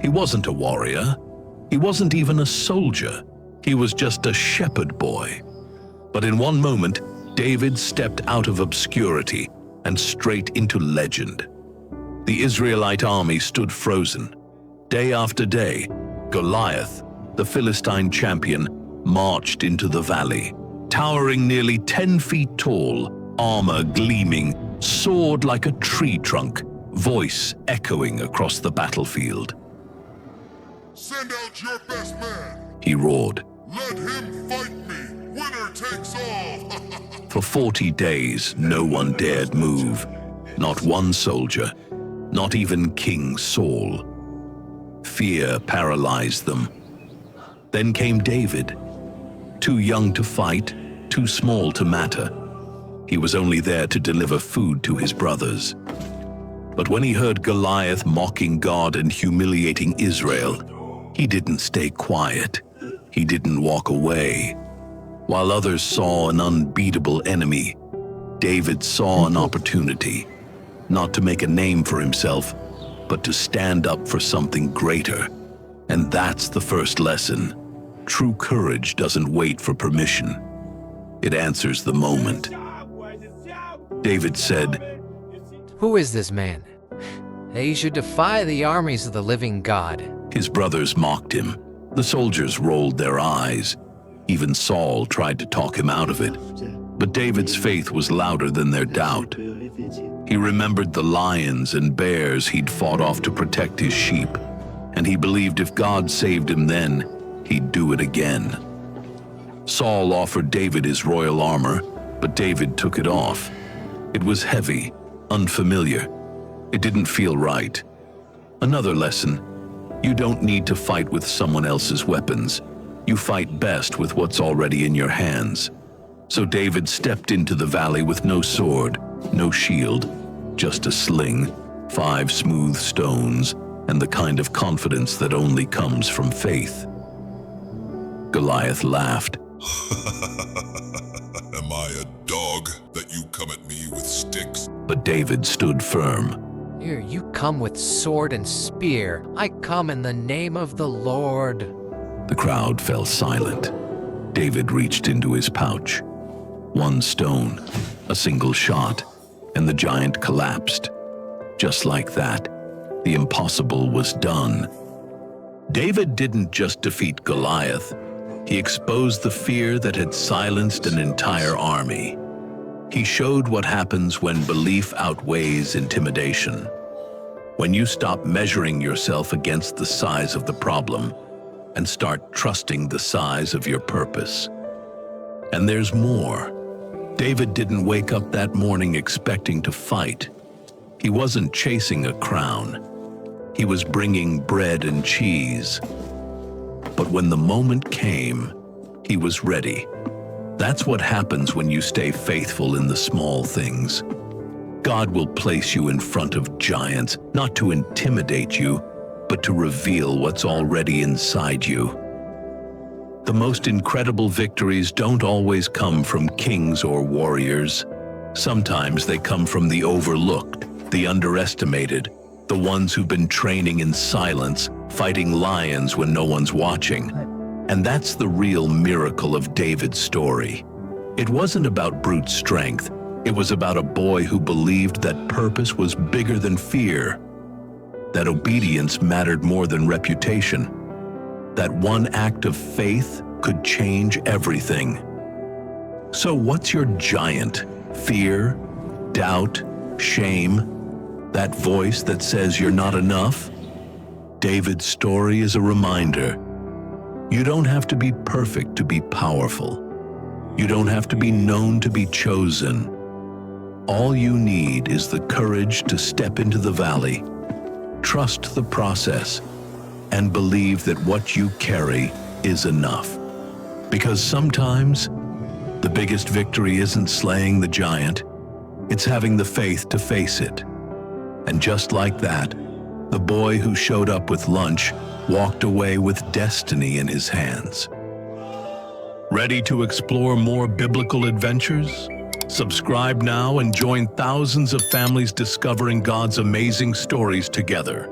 He wasn't a warrior. He wasn't even a soldier. He was just a shepherd boy. But in one moment, David stepped out of obscurity and straight into legend. The Israelite army stood frozen. Day after day, Goliath, the Philistine champion, marched into the valley, towering nearly 10 feet tall, armor gleaming, sword like a tree trunk, voice echoing across the battlefield. "Send out your best man. He roared. Let him fight me. Winner takes all." For 40 days, no one dared move. Not one soldier, not even King Saul. Fear paralyzed them. Then came David, too young to fight, too small to matter. He was only there to deliver food to his brothers. But when he heard Goliath mocking God and humiliating Israel, he didn't stay quiet. He didn't walk away. While others saw an unbeatable enemy, David saw an opportunity, not to make a name for himself, but to stand up for something greater. And that's the first lesson. True courage doesn't wait for permission. It answers the moment. David said, "Who is this man? He should defy the armies of the living God." His brothers mocked him. The soldiers rolled their eyes. Even Saul tried to talk him out of it. But David's faith was louder than their doubt. He remembered the lions and bears he'd fought off to protect his sheep, and he believed if God saved him then, he'd do it again. Saul offered David his royal armor, but David took it off. It was heavy, unfamiliar. It didn't feel right. Another lesson: you don't need to fight with someone else's weapons. You fight best with what's already in your hands. So David stepped into the valley with no sword, no shield, just a sling, 5 smooth stones, and the kind of confidence that only comes from faith. Goliath laughed. "Am I a dog that you come at me with sticks?" But David stood firm. "Here you come with sword and spear. I come in the name of the Lord." The crowd fell silent. David reached into his pouch. 1 stone, a single shot, and the giant collapsed. Just like that, the impossible was done. David didn't just defeat Goliath. He exposed the fear that had silenced an entire army. He showed what happens when belief outweighs intimidation. When you stop measuring yourself against the size of the problem and start trusting the size of your purpose. And there's more. David didn't wake up that morning expecting to fight. He wasn't chasing a crown. He was bringing bread and cheese. But when the moment came, he was ready. That's what happens when you stay faithful in the small things. God will place you in front of giants, not to intimidate you, but to reveal what's already inside you. The most incredible victories don't always come from kings or warriors. Sometimes they come from the overlooked, the underestimated, the ones who've been training in silence, fighting lions when no one's watching. And that's the real miracle of David's story. It wasn't about brute strength. It was about a boy who believed that purpose was bigger than fear, that obedience mattered more than reputation, that one act of faith could change everything. So what's your giant? Fear? Doubt? Shame? That voice that says you're not enough? David's story is a reminder. You don't have to be perfect to be powerful. You don't have to be known to be chosen. All you need is the courage to step into the valley, trust the process, and believe that what you carry is enough. Because sometimes, the biggest victory isn't slaying the giant, it's having the faith to face it. And just like that, the boy who showed up with lunch walked away with destiny in his hands. Ready to explore more biblical adventures? Subscribe now and join thousands of families discovering God's amazing stories together.